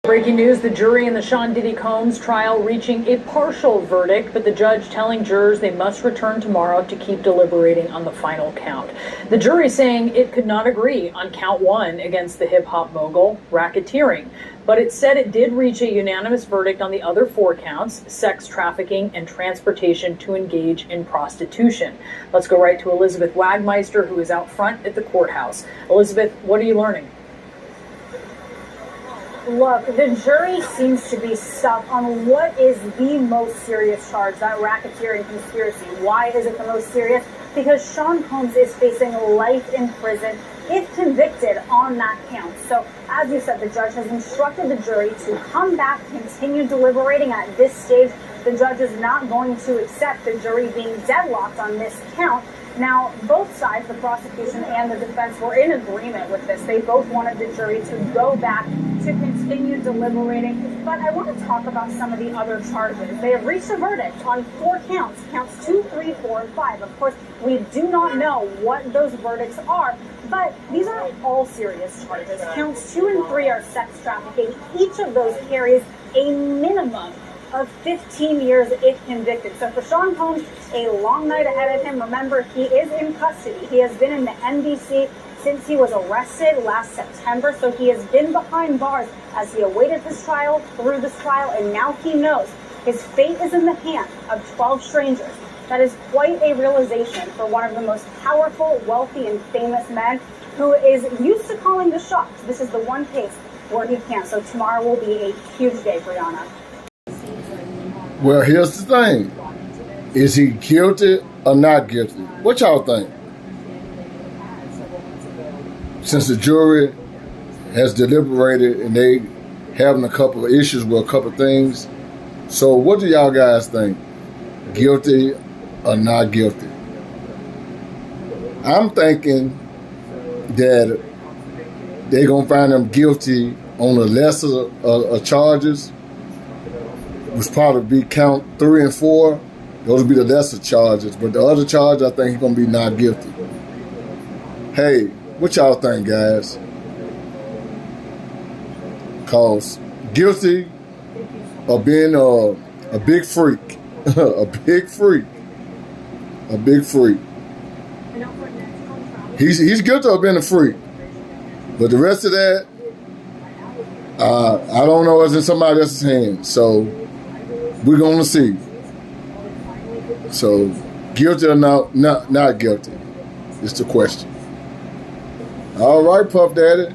Breaking news, the jury in the Sean Diddy Combs trial reaching a partial verdict, but the judge telling jurors they must return tomorrow to keep deliberating on the final count. The jury saying it could not agree on count one against the hip-hop mogul, racketeering, but it said it did reach a unanimous verdict on the other four counts, sex trafficking and transportation to engage in prostitution. Let's go right to Elizabeth Wagmeister, who is out front at the courthouse. Elizabeth, what are you learning? Look, the jury seems to be stuck on what is the most serious charge, that racketeering conspiracy. Why is it the most serious? Because Sean Combs is facing life in prison if convicted on that count. So, as you said, the judge has instructed the jury to come back, continue deliberating. At this stage, the judge is not going to accept the jury being deadlocked on this count. Now, both sides, the prosecution and the defense, were in agreement with this. They both wanted the jury to go back to continue deliberating. But I want to talk about some of the other charges. They have reached a verdict on four counts, counts 2, 3, 4, and 5. Of course, we do not know what those verdicts are, but these are all serious charges. Counts 2 and 3 are sex trafficking. Each of those carries a minimum of 15 years if convicted. So for Sean Combs, a long night ahead of him. Remember, he is in custody. He has been in the NBC since he was arrested last September. So he has been behind bars as he awaited his trial, through this trial, and now he knows his fate is in the hand of 12 strangers. That is quite a realization for one of the most powerful, wealthy, and famous men who is used to calling the shots. This is the one case where he can't. So tomorrow will be a huge day, Brianna. Well, here's the thing. Is he guilty or not guilty? What y'all think? Since the jury has deliberated and they having a couple of issues with a couple of things. So what do y'all guys think? Guilty or not guilty? I'm thinking that they're going to find him guilty on the lesser charges, which probably be count 3 and 4. Those would be the lesser charges. But the other charge, I think he's going to be not guilty. Hey, what y'all think, guys? Because guilty of being a big freak. a big freak. He's guilty of being a freak. But the rest of that, I don't know. It's in somebody else's hands. So we're going to see. So, guilty or not guilty is the question. All right, Puff Daddy.